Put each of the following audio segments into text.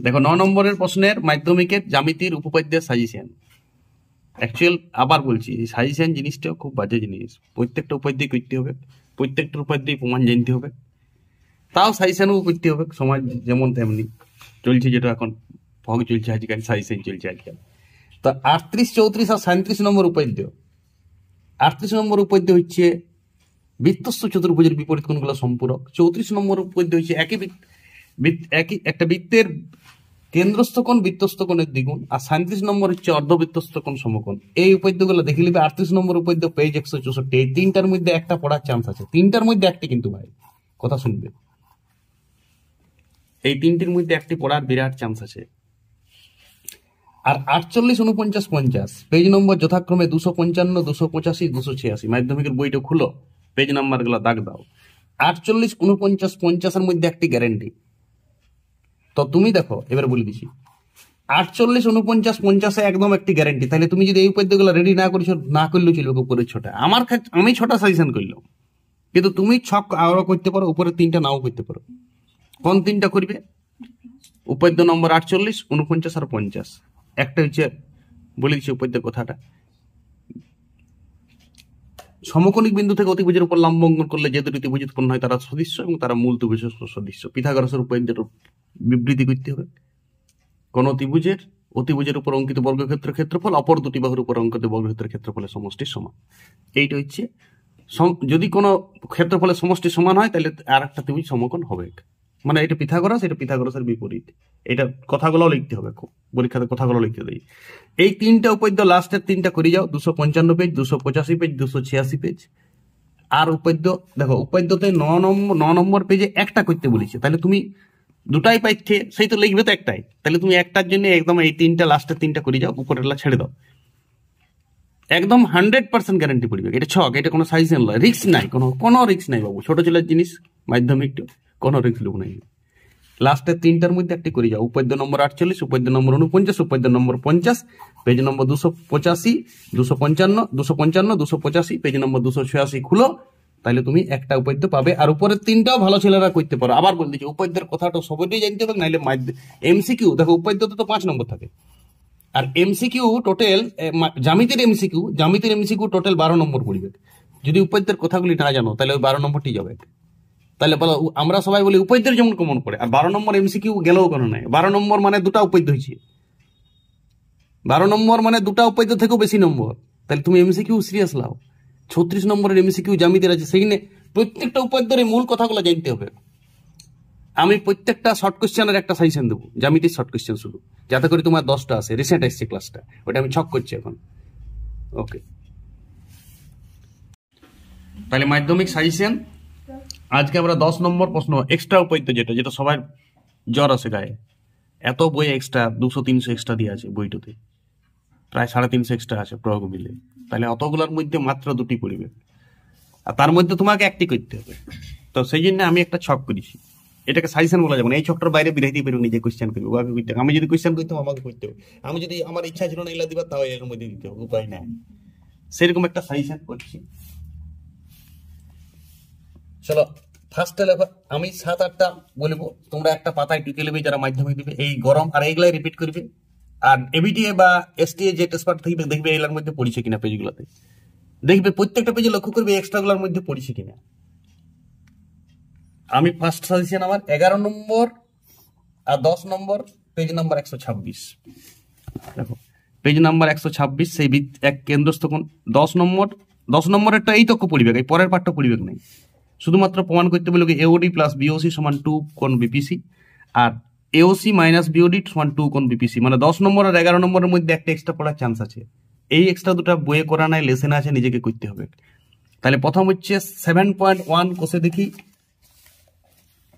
দেখো 9 নম্বরের প্রশ্নের মাধ্যমিকের জ্যামিতির উপপাদ্যের সাজেশন। অ্যাকচুয়াল আবার বলছি, এই সাজেশন জিনিসটাও খুব বাজে জিনিস। প্রত্যেকটা উপাদ্যই করতে হবে, প্রত্যেকটা উপাদ্যই প্রমাণ জানতে হবে, তাও সাজেশনও করতে হবে। সমাজ যেমন তেমনি চলছে, যেটা এখন ভোগ চলছে আজকাল, সাজেশন চলছে আজকাল। তো 38, 34 আর 37 নম্বর উপাদ্য। 38 নম্বর উপাদ্য হচ্ছে বৃত্তস্থ চতুর্ভুজের বিপরীত কোণগুলো সম্পূরক। 34 নম্বর উপাদ্য হচ্ছে একই একটা বৃত্তের কেন্দ্রস্থ কোণ বৃত্তস্থ কোণের দ্বিগুণ, আর 37 নম্বর হচ্ছে অর্ধবৃত্তস্থ কোণ সমকোণ। এই উপাদ্যগুলো দেখে নিবে। 38 নম্বর উপাদ্য পেজ 164। এই তিনটার মধ্যে একটা পড়ার চান্স আছে, তিনটার মধ্যে একটি, কিন্তু ভাই কথা শুনবে, এই তিনটির মধ্যে একটি পড়ার বিরাট চান্স আছে। আর 48, 49, 50 পেজ নম্বর যথাক্রমে 255, 285, 286। মাধ্যমিকের বইটা খুলো, পেজ নাম্বার গুলো দাগ দাও। 48, 49, 50 এর মধ্যে একটি গ্যারেন্টি। তো তুমি দেখো, এবার বলে দিছি, 48, 49, 50 একদম একটি গ্যারেন্টি। তাহলে তুমি যদি এই উপাদ্যগুলো রেডি না করেছো, না করলেও চলবে উপরের ছটা। আমার ক্ষেত্রে আমি 6টা সাজেশন করলাম, কিন্তু তুমি 6 আরো করতে পারো, উপরে 3টা নাও করতে পারো। কোন 3টা করবে? উপাদ্য নম্বর 48, 49 আর 50। একটা হচ্ছে বলে দিচ্ছি উপাদ্যের কথাটা, সমকোণিক বিন্দু থেকে অতিভুজের উপর লম্ব অঙ্কন করলে যে দুটি ত্রিভুজ উৎপন্ন হয় তারা সদৃশ্য এবং তারা মূল ত্রিভুজের সদৃশ্য। পিথাগোরাসের উপাদ্যের বিবৃতি করতে হবে। কোন ত্রিভুজের অতিভুজের উপর অঙ্কিত বর্গক্ষেত্রের ক্ষেত্রফল অপর দুটি বাহুর উপর অঙ্কিত বর্গক্ষেত্রের ক্ষেত্রফলের সমষ্টির সমান। এইটা হচ্ছে, যদি কোনো ক্ষেত্রফলের সমষ্টি সমান হয় তাহলে আর একটা ত্রিভুজ সমকোণ হবে। মানে এটা পিথাগোরাস, এটা পিথাগোরাসের বিপরীত। এটা কথাগুলো লিখতে হবে, খুব পরীক্ষাতে কথাগুলো লিখতে দেয়। এই 3টা উপাদ্য লাস্টের 3টা করে যাও, 255 পেজ, 285 পেজ, 286 পেজ। আর উপাদ্য দেখো, উপাদ্যতে 9 নম্বর পেজে একটা করতে বলেছে, তাহলে তুমি দুটাই পাইছে, সেই তো লিখবে তো একটাই। তাহলে তুমি একটার জন্য একদম এই 3টা লাস্টের 3টা করে যাও, উপরেরটা ছেড়ে দাও। একদম 100% গ্যারান্টি পড়বে। এটা ছক, এটা কোনো সাজেশন নয়, রিস্ক নাই, কোনো রিস্ক নাই বাবু। ছোট ছেলের জিনিস, মাধ্যমিক কোনো রিস্ক লোক নাই। লাস্টের 3টার মধ্যে একটি করে যাও। উপাদ্য নম্বর 48, উপাদ্য নম্বর 49, উপাদ্য নম্বর 50, পেজ নম্বর 285, 255, 255, 285, পেজ নম্বর 286 খুলো, তাহলে তুমি একটা উপাদ্য পাবে। আর উপরের 3টাও ভালো ছেলেরা করতে পারো। আবার বল দিচ্ছি, উপাদ্যের কথাটা সবাই জানতে হবে, নাইলে এমসিকিউ দেখো, উপাদ্যতে তো 5 নম্বর থাকে, আর এমসিকিউ টোটাল জ্যামিতির এমসিকিউ টোটাল 12 নম্বর পড়বে। যদি উপাদ্যের কথাগুলি না জানো, তাহলে ওই 12 নম্বরটি যাবে। তাহলে বলো, আমরা সবাই বলি উপাদ্যের যেমন কমন পড়ে, আর 12 নম্বর এমসিকিউ গেলেও কোনো নাই। 12 নম্বর মানে দুটা উপাদ্য হয়েছে, 12 নম্বর মানে দুটা উপাদ্য থেকেও বেশি নম্বর। তাহলে তুমি এমসিকিউ সিরিয়াস লাও। 36 নম্বরের এমসিকিউ জ্যামিতির আছে, সেখানে প্রত্যেকটা উপাদ্যের মূল কথাগুলো জানতে হবে। আমি প্রত্যেকটা শর্ট কোশ্চেনের একটা সাজেশন দেবো, জ্যামিতির শর্ট কোশ্চেন শুধু, যাতে করে তোমার 10টা আসে। রিসেন্ট এসছে ক্লাসটা, ওটা আমি ছক করছি এখন। ওকে, তাহলে মাধ্যমিক সাজেশন আজকে আমরা 10 নম্বর প্রশ্ন, এক্সট্রা উপাদ্য, যেটা সবার জ্বর আছে গায়ে। এত বই এক্সট্রা 200-300 এক্সট্রা দিয়ে আছে বইটাতে, প্রায় 350 এক্সট্রা আছে প্রয়োগ মিলে। তাহলে অতগুলোর মধ্যে মাত্র 2টি পড়বে, আর তার মধ্যে তোমাকে একটি করতে হবে। তো সেই জন্য আমি একটা ছক করেছি, এটাকে সাজেশন বলা যাবে না। এই ছকটার বাইরে বিরাইতে পারবো, নিজে কোয়েশ্চেন করবো, ওকে করতে হবে। আমি যদি কোয়েশ্চেন করতাম, আমাকে করতে হবে। আমি যদি আমার ইচ্ছা ছিল না এগুলা দিবা, তাও এর মধ্যে দিতে হবে, উপায় নাই। সেরকম একটা সাজেশন করছি। চলো ফার্স্টে লেখো, আমি 7-8টা বলবো, তোমরা একটা পাতায় টুকে নেবে যারা মাধ্যমিক দিবে। এই গরম আর এইগুলাই রিপিট করবে। আর এবিটিএ বা এসটিএ যে টেস্ট পেপার থাকবে, দেখবে এগুলোর মধ্যে পড়েছে কিনা, পেজগুলোতে দেখবে, প্রত্যেকটা পেজে লক্ষ্য করবে এক্সট্রাগুলোর মধ্যে পড়েছে কিনা। আমি ফার্স্ট সাজেশন আমার 11 নম্বর আর 10 নম্বর, পেজ নাম্বার 126। দেখো পেজ নাম্বার 126, সেই এক কেন্দ্রস্থ কোণ। 10 নম্বরেরটা এই তক্ক পড়িবে, এই পরের পাঠটা পড়িবে নাই। শুধুমাত্র প্রমাণ করতে বলবে এওডি প্লাস বিওসি সমান 2 কোণ বিপিসি, আর এওসি মাইনাস বিওডি সমান 2 কোণ বিপিসি। মানে 10 নম্বর আর 11 নম্বরের মধ্যে একটা এক্সট্রা পড়ার চান্স আছে। এই এক্সট্রা দুটা বইয়ে করা নাই, লেসেনে আছে, নিজেকে করতে হবে। তাহলে প্রথম হচ্ছে 7.1 কোষে দেখি,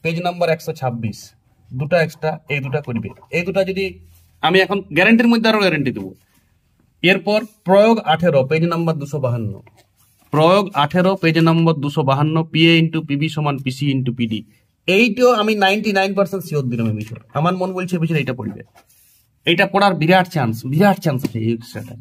পেজ নাম্বার 126, দুটা এক্সট্রা, এই দুটা করবে। এই দুটা যদি আমি এখন গ্যারান্টির মধ্যে আরো গ্যারান্টি দেবো। এরপর প্রয়োগ 18, পেজ নাম্বার 252, প্রয়োগ 18, পেজ নম্বর 252, পিএ ইন্টু পিবি সমান পিসি ইন্টু পিডি। এইটাও আমি 99% শিওর দিলাম। আমার মন বলছে এবছর এইটা পড়বে, এইটা পড়ার বিরাট চান্স আছে। এই এক্সট্রাটা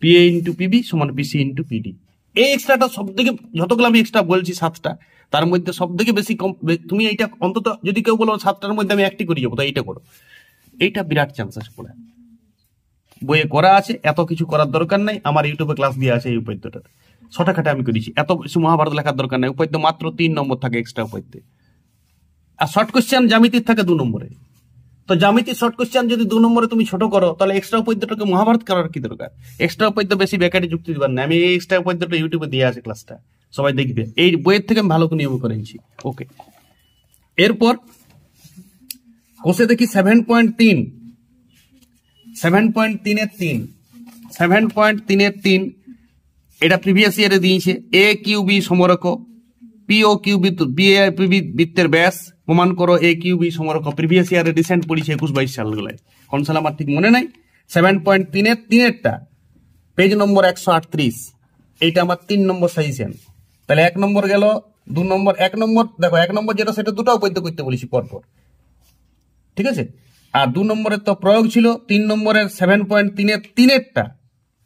পিএ ইন্টু পিবি সমান পিসি ইন্টু পিডি, এই এক্সট্রাটা সব থেকে, যতগুলো আমি এক্সট্রা বলছি 7টা, তার মধ্যে সব থেকে বেশি তুমি এইটা অন্তত, যদি কেউ বলো 7টার মধ্যে আমি একটি করে যাবো, তো এইটা করো। এইটা বিরাট চান্স আছে পড়ে। বইয়ে করা আছে, এত কিছু করার দরকার নাই। আমার ইউটিউবে ক্লাস দিয়ে আছে এই উপাদ্যটা, শর্টকাটে আমি করেছি। এত কিছু মহাভারত লেখার দরকার নাই। উপাদ্য মাত্র 3 নম্বর থাকে এক্সট্রা উপাদ্যে। আর শর্ট কোশ্চেন জ্যামিতির থাকে 2 নম্বরে। তো জ্যামিতি শর্ট কোশ্চেন যদি 2 নম্বরে তুমি ছোট করো, তাহলে এক্সট্রা উপাদ্যটাকে মহাভারত করার কি দরকার? এক্সট্রা উপাদ্য বেশি ব্যাকেটে যুক্তি দিবার না। আমি এই এক্সট্রা উপাদ্যটা ইউটিউবে দিয়ে আছে ক্লাসটা, সবাই দেখবে। এই বইয়ের থেকে আমি ভালো করে নিয়ম করেছি। ওকে, এরপর কোষে দেখি 7.3 7.3 এটা প্রিভিয়াস ইয়ারে দিয়েছে। এ Q B সমরেখ, P O Q বৃত্তের ব্যাস প্রমাণ করো, এ কিউ বি সমরেখ। প্রিভিয়াস ইয়ারে রিসেন্ট পড়িছে 21-22 সালগুলায়, কোন সাল আমার ঠিক মনে নাই। 7.3-3 পেজ নম্বর 138, এইটা আমার 3 নম্বর সাজেশন। তাহলে 1 নম্বর গেল, 2 নম্বর, 1 নম্বর দেখো, 1 নম্বর যেটা সেটা দুটো উপাদ্য করতে বলেছি পরপর, ঠিক আছে। আর 2 নম্বরের তো প্রয়োগ ছিল। 3 নম্বরের 7.3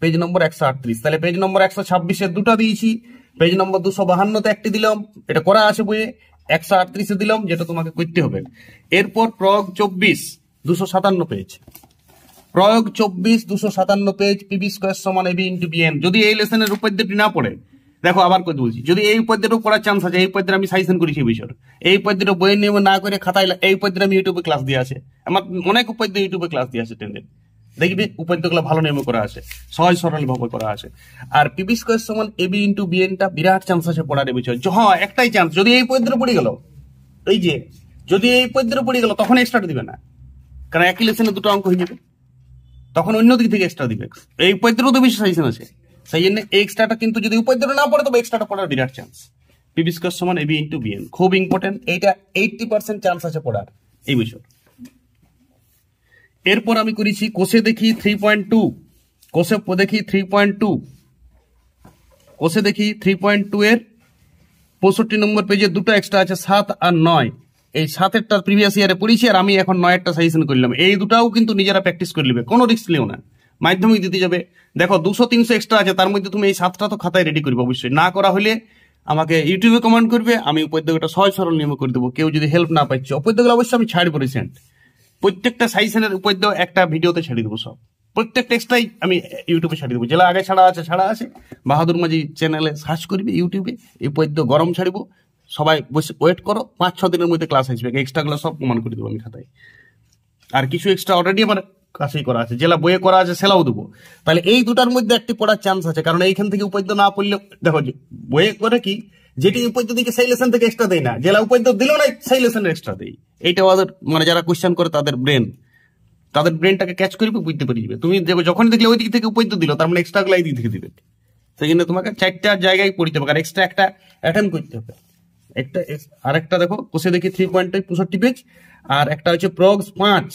পেজ নম্বর 138। তাহলে পেজ নম্বর 126-এর দুটো দিয়েছি, পেজ নম্বর 252-তে একটি দিলাম, এটা করা আছে বইয়ে। 138-এ দিলাম, যেটা তোমাকে করতে হবে। এরপর প্রয়োগ 24, 257 পেজ। প্রয়োগ 24, 257 পেজ। পিবি স্কয়ার সমান এবি ইন্টু বিএন। যদি এই লেসনের উপাদ্যটি না পড়ে, দেখো আবার কথা বলছি, যদি এই উপাদ্যটা পড়ার চান্স আছে, এই উপাদ্য আমি সাজেশন করেছি এই বিষয়, এই উপাদ্যটা বইয়ের নিয়মে না করে খাতায়, এই উপাদ্য আমি ইউটিউবে ক্লাস দিয়ে আছে। আমার অনেক উপাদ্য ইউটিউবে ক্লাস দিয়ে আছে, দেখবে উপাদ্যগুলো ভালো নিয়মে করা আছে, সহজ সরল ভাবে করা আছে। আর পিবি স্কয়ার সমান এবি ইন্টু বিএনটা বিরাট চান্স আছে পড়ার এই বিষয়। হ্যাঁ, একটাই চান্স, যদি এই উপাদ্যটা পড়ে গেল, এই যে যদি এই উপাদ্যটা পড়ে গেল, তখন এক্সট্রা দিবে না, কারণ একই লেসনে দুটো অঙ্ক হয়ে যাবে, তখন অন্য দিক থেকে এক্সট্রা দিবে। এই উপাদ্যেরও তো বেশি সাজেশন আছে, সেই জন্য এক্সট্রাটা কিন্তু যদি উপাদ্যটা না পড়ে, তবে এক্সট্রাটা পড়ার বিরাট চান্স। পিবি স্কয়ার সমান এবি ইন্টু বিএন খুব ইম্পর্টেন্ট, এইটা 80% চান্স আছে পড়ার এই বিষয়। এরপর আমি করেছি কোষে দেখি 3.2, কোষে দেখি 3.2, কোষে দেখি 3.2 এর 65 নম্বর পেজে দুটো এক্সট্রা আছে, 7 আর 9। এই 7-এরটা প্রিভিয়াস ইয়ারে পড়েছি, আর আমি এখন 9-এরটা সাজেশন করলাম। এই দুটাও কিন্তু নিজেরা প্র্যাকটিস করে নেবে, কোনো রিস্ক নিও না। মাধ্যমিক দিতে যাবে, দেখো 200-300 এক্সট্রা আছে, তার মধ্যে তুমি এই 7টা তো খাতায় রেডি করবে অবশ্যই। না করা হলে আমাকে ইউটিউবে কমেন্ট করবে, আমি উপাদ্যটা সহজ সরল নিয়মে করে দেবো। কেউ যদি হেল্প না পাচ্ছে, উপাদ্যগুলো অবশ্যই আমি ছাড়বো রিসেন্ট। প্রত্যেকটা সাজেশনের উপাদ্য একটা ভিডিওতে ছেড়ে দেবো, সব প্রত্যেকটা এক্সট্রাই আমি ইউটিউবে ছাড়িয়ে দেবো। যেটা আগে ছাড়া আছে। বাহাদুর মাঝি চ্যানেলে সার্চ করবে ইউটিউবে, এই উপাদ্য গরম ছাড়িব। সবাই বসে ওয়েট করো, 5-6 দিনের মধ্যে ক্লাস আসবে। এক্সট্রাগুলো সব প্রমাণ করে দেবো আমি খাতায়। আর কিছু এক্সট্রা অলরেডি আমার কাছেই করা আছে, যেটা বইয়ে করা আছে সেটাও দেবো। তাহলে এই দুটার মধ্যে একটি পড়ার চান্স আছে, কারণ এইখান থেকে উপাদ্য না পড়লে, দেখো বইয়ে করে কি, যেটি উপাদ্য দিকে সেই লেসন থেকে এক্সট্রা দেয় না, যেটা উপাদ্য দিল না সেই লেসনের এক্সট্রা দেয়। এইটা ওদের মানে যারা কোশ্চেন করে তাদের ব্রেনটাকে ক্যাচ করবে, বুঝতে পারি যাবে। তুমি দেখো যখন দেখলে ওই দিক থেকে উপাদ্য দিল, তার মানে এক্সট্রা গুলো এই দিক থেকে দিবে। সেই জন্য তোমাকে 4টা জায়গায় পড়তে হবে, আর এক্সট্রা একটা অ্যাটেম্প করতে হবে। আরেকটা দেখো কোষে দেখি 3.2 65 পেজ, আর একটা হচ্ছে প্রয়োগ 5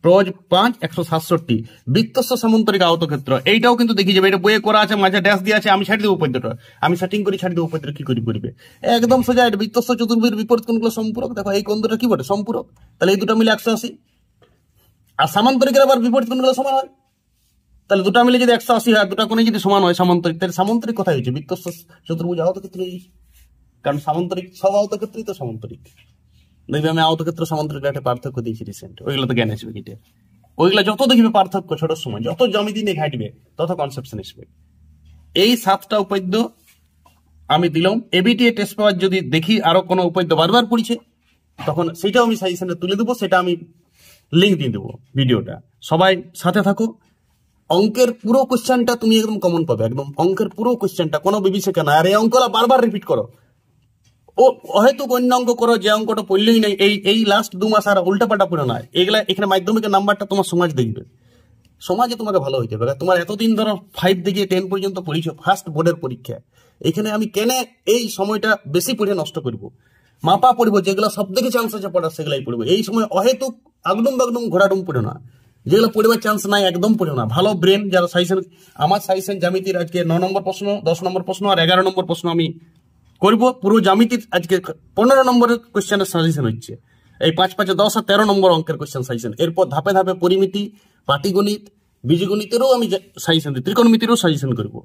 167 বৃত্তস্ব সামন্তরিক আয়তক্ষেত্র। এইটাও কিন্তু দেখি যাবে, এটা বইয়ে করা আছে, মাঝে ড্যাশ দিয়ে আছে। আমি ছাড়ি দেবো উপাদ্যটা, আমি সেটিং করে ছাড়ি দেবো উপাদ্য কি করে করবে। একদম সোজা, এটা বৃত্তস্ব চতুর্ভুজের বিপরীত কোণগুলো সম্পূরক। দেখো এই কোণ দুটো কি বলে, সম্পূরক। তাহলে এই দুটো মিলে 180, আর সামান্তরিকের আবার বিপরীত কোণগুলো সমান হয়। তাহলে দুটো মিলে যদি 180 হয়, দুটো কোণে যদি সমান হয় সামান্তরিক, তাহলে সামান্তরিক কোথায় হয়েছে, বৃত্তস্ব চতুর্ভুজ আয়তক্ষেত্র। কারণ সামান্তরিক সব আয়তক্ষেত্রই তো সামান্তরিক। দেখবি আমি আয়তক্ষেত্র সামান্তরিক একটা পার্থক্য দিয়েছি রিসেন্ট, ওইগুলো তো জ্ঞান আসবে। কেটে ওইগুলো যত দেখবে পার্থক্য ছোট সময়, যত জ্যামিতি নিয়ে ঘাটবে, তত কনসেপশন আসবে। এই 7টা উপাদ্য আমি দিলাম। এবিটিএ টেস্ট পেপার যদি দেখি আরো কোনো উপাদ্য বারবার পড়ছে, তখন সেটাও আমি সাজেশনে তুলে দেবো, সেটা আমি লিঙ্ক দিয়ে দেবো ভিডিওটা। সবাই সাথে থাকো। অঙ্কের পুরো কোশ্চেনটা তুমি একদম কমন পাবে, একদম অঙ্কের পুরো কোশ্চেনটা, কোনো বিভীষিকা না। আর এই অঙ্কটা বারবার রিপিট করো। ও হয়তো অন্য অঙ্ক করো যে অঙ্কটা পড়লেই নাই, এই লাস্ট 2 মাস আর উল্টাপাল্টা পড়ে না। এগুলা এখানে মাধ্যমিকের নাম্বারটা তোমার সমাজ দেখবে, সমাজে তোমাকে ভালো হইতে হবে। তোমার এতদিন ধরো 5 থেকে 10 পর্যন্ত পড়িছো, ফার্স্ট বোর্ডের পরীক্ষা। এখানে আমি কেন এই সময়টা বেশি পড়ে নষ্ট করব, মাপা পড়বো, যেগুলো সব থেকে চান্স আছে পড়ার সেগুলাই পড়বো। এই সময় অহেতুক আগডুম বাগডুম ঘোরাডুম পড়ে না, যেগুলো পড়বার চান্স নাই একদম পড়ে না। ভালো ব্রেন যারা সাজেশন, আমার সাজেশন জ্যামিতির আজকে 9 নম্বর প্রশ্ন, 10 নম্বর প্রশ্ন আর 11 নম্বর প্রশ্ন আমি করবো। পুরো জ্যামিতির আজকে 15 নম্বরের কোশ্চেনের সাজেশন হচ্ছে। এই 5, 5, 10 আর 13 নম্বর অঙ্কের কোশ্চেন সাজেশন। এরপর ধাপে ধাপে পরিমিতি, পাটিগণিত, বীজগণিতেরও আমি সাজেশন দিই, ত্রিকোণমিতিরও সাজেশন করবো।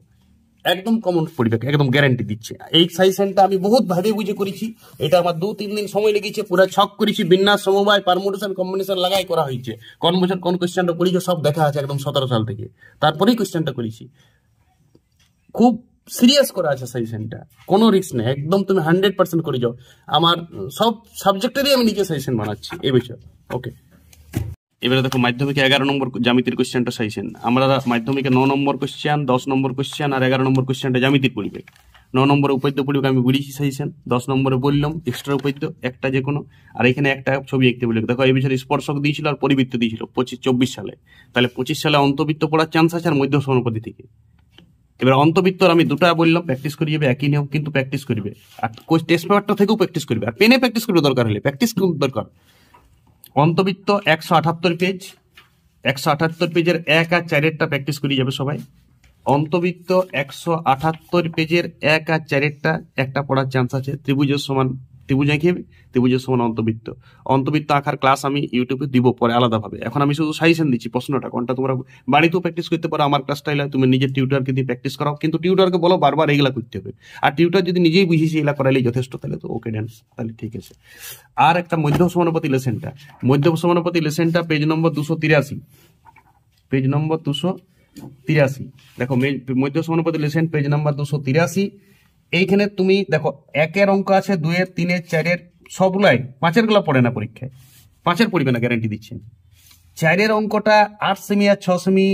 একদম কমন পড়বে, একদম গ্যারান্টি দিচ্ছে। এই সাজেশনটা আমি বহুত ভাবে বুঝে করেছি, এটা আমার 2-3 দিন সময় লেগেছে, পুরো ছক করেছি, বিন্যাস, সমবায়, পারমুটেশন, কম্বিনেশন লাগাই করা হয়েছে। কোন বছর কোন কোশ্চেনটা করেছি সব দেখা আছে একদম 17 সাল থেকে, তারপরেই কোশ্চেনটা করেছি। খুব সিরিয়াস করা আছে সাজেশনটা, কোনো রিস্ক নেই, একদম তুমি 100% করে যাও। আমার সব সাবজেক্টেরই আমি নিজে সাজেশন বানাচ্ছি এই বিষয়ে। ওকে, এবারে দেখো মাধ্যমিকে 11 নম্বর জ্যামিতির কোশ্চেনটা সাজেশন। আমরা মাধ্যমিকে 9 নম্বর কোশ্চেন, 10 নম্বর কোশ্চেন আর 11 নম্বর কোশ্চেনটা জ্যামিতির পড়বে। 9 নম্বরে উপাদ্য পড়বে, আমি বুঝিয়েছি সাজেশন। 10 নম্বরে বললাম এক্সট্রা উপাদ্য একটা যে কোনো, আর এখানে একটা ছবি আঁকতে বলে। দেখো এই বিষয়ে স্পর্শক দিয়েছিল আর পরিবৃত্ত দিয়েছিল 24 সালে। তাহলে 25 সালে অন্তবৃত্ত পড়ার চান্স আছে আর মধ্য সমানুপাতি থেকে। এবার অন্তবৃত্তর আমি দুটা বললাম, প্র্যাকটিস করিয়ে যাবে, একই নিয়ম কিন্তু প্র্যাকটিস করবে, আর টেস্ট পেপারটা থেকেও প্র্যাকটিস করবে, আর পেনে প্র্যাকটিস করবে দরকার হলে, প্র্যাকটিস দরকার। অন্তবৃত্ত 178 পেজ, 178 পেজের 1 আর 4-এরটা প্র্যাকটিস করিয়ে যাবে সবাই। অন্তবৃত্ত 178 পেজের 1 আর 4-এরটা একটা পড়ার চান্স আছে। ত্রিভুজের সমান ত্রিভুজ আঁকিয়ে, ত্রিভুজের সমান অন্তবৃত্ত। অন্তবৃত্ত আঁকার ক্লাস আমি ইউটিউবে দিব পরে আলাদাভাবে, এখন আমি শুধু সাজেশন দিচ্ছি প্রশ্নটা কোনটা তোমরা বাড়িতেও প্র্যাকটিস করতে পারো। আমার ক্লাসটা এলে তুমি নিজের টিউটারকে দিয়ে প্র্যাকটিস করাও, কিন্তু টিউটারকে বলো বারবার এগুলা করতে হবে, আর টিউটার যদি নিজেই বুঝিয়েছি এগুলা করাইলেই যথেষ্ট, তাহলে তো ওকে ড্যান্স, তাহলে ঠিক আছে। আর একটা মধ্য সমানুপাতি লেসেনটা, মধ্য সমানুপাতি লেসেনটা পেজ নম্বর 283, পেজ নম্বর 283। দেখো মধ্য সমানুপাতি লেসেন পেজ নাম্বার 283। এইখানে তুমি দেখো 1-এর অঙ্ক আছে, 2-এর, 3-এর, 4-এর, সবগুলাই। 5-এর গুলা পড়ে না পরীক্ষায়, 5-এর পড়বে না, গ্যারান্টি দিচ্ছেন। 4-এর অঙ্কটা 8 সেমি আর 6 সেমি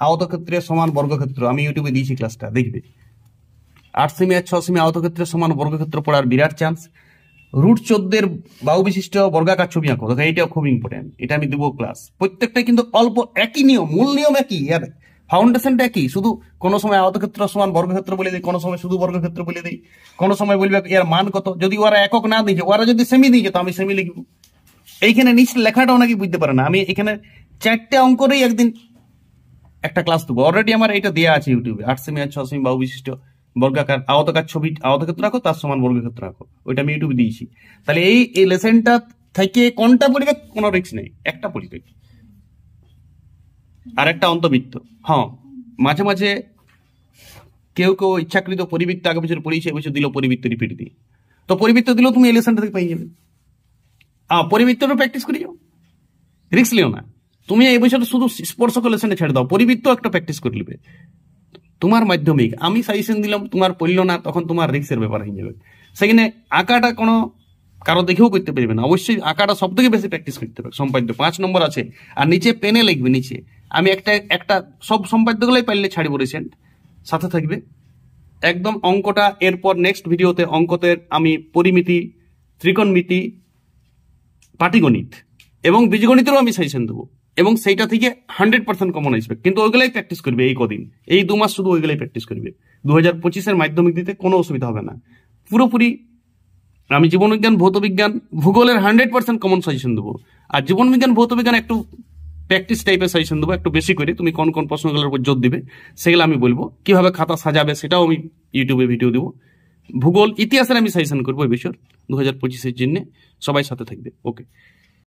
আয়তক্ষেত্রের সমান বর্গক্ষেত্র, আমি ইউটিউবে দিয়েছি ক্লাসটা, দেখবে। 8 সেমি আর 6 সেমি আয়তক্ষেত্রের সমান বর্গক্ষেত্র পড়ার বিরাট চান্স। রুট 14-এর বাহু বিশিষ্ট বর্গাকার ছবি আঁকো, দেখো এইটাও খুব ইম্পর্টেন্ট, এটা আমি দেবো ক্লাস। প্রত্যেকটাই কিন্তু অল্প একই নিয়ম, মূল নিয়ম একই, আর ফাউন্ডেশনটা একই, শুধু কোনো সময় আয়তক্ষেত্র সমান বর্গক্ষেত্র বলে দিই, কোনো সময় শুধু বর্গক্ষেত্র বলে দিই, কোনো সময় বলবে এর মান কত। যদি ওরা একক না দিয়েছে, ওরা যদি সেমি দিয়েছে তো আমি সেমি লিখবো। এইখানে নিচে লেখাটা অনেকে বুঝতে পারে না, আমি এখানে 4টে অঙ্করেই একদিন একটা ক্লাস দেবো, অলরেডি আমার এটা দেওয়া আছে ইউটিউবে। 8 সেমি আর 6 সেমি বাহু বিশিষ্ট বর্গাকার আয়তকার ছবি, আয়তক্ষেত্র রাখো, তার সমান বর্গক্ষেত্র রাখো, ওইটা আমি ইউটিউবে দিয়েছি। তাহলে এই লেসেনটা থেকে কোনটা পড়বে কোনো রিস্ক নেই, একটা পড়বে। আর একটা অন্তবৃত্ত, হ্যাঁ মাঝে মাঝে কেউ কেউ ইচ্ছাকৃত পরিবৃত্ত আগে বছর পড়িয়েছে, এবছর দিল পরিবৃত্ত রিপিট দিয়ে, তো পরিবৃত্ত দিলেও তুমি এই লেসেনটা থেকে পেয়ে যাবে। পরিবৃত্তটা প্র্যাকটিস করে যাও, রিস্ক লিও না। তুমি এই বছর শুধু স্পর্শক লেসেনে ছেড়ে দাও, পরিবৃত্ত একটা প্র্যাকটিস করে নেবে। তোমার মাধ্যমিক আমি সাজেশন দিলাম, তোমার পড়লো না, তখন তোমার রিস্কের ব্যাপার হয়ে যাবে। সেখানে আঁকাটা কোনো কারো দেখেও করতে পারবে না, অবশ্যই আঁকাটা সব থেকে বেশি প্র্যাকটিস করতে হবে। সম্পাদ্য 5 নম্বর আছে, আর নিচে পেনে লিখবে নিচে। আমি একটা সব সম্পাদ্যগুলোই পারলে ছাড়িব, রিসেন্ট সাথে থাকবে একদম অঙ্কটা। এরপর নেক্সট ভিডিওতে অঙ্কতে আমি পরিমিতি, ত্রিকোণমিতি, পাটিগণিত এবং বীজগণিতেরও আমি সাজেশন দেবো, এবং সেইটা থেকে 100% কমন আসবে। কিন্তু ওইগুলাই প্র্যাকটিস করবে এই কদিন, এই 2 মাস শুধু ওইগুলাই প্র্যাকটিস করবে। 2025-এর মাধ্যমিক দিতে কোনো অসুবিধা হবে না। পুরোপুরি আমি জীবনবিজ্ঞান, ভৌতবিজ্ঞান, ভূগোলের 100% কমন সাজেশন দেবো। আর জীবনবিজ্ঞান, ভৌতবিজ্ঞান একটু প্র্যাকটিস টাইপের সাজেশন দেবো, একটু বেশি করে। তুমি কোন কোন প্রশ্নগুলোর উপর জোর দিবে সেগুলো আমি বলবো, কিভাবে খাতা সাজাবে সেটাও আমি ইউটিউবে ভিডিও দেবো। ভূগোল, ইতিহাসের আমি সাজেশন করবো এই বছর 2025-এর জন্য। সবাই সাথে থাকবে, ওকে।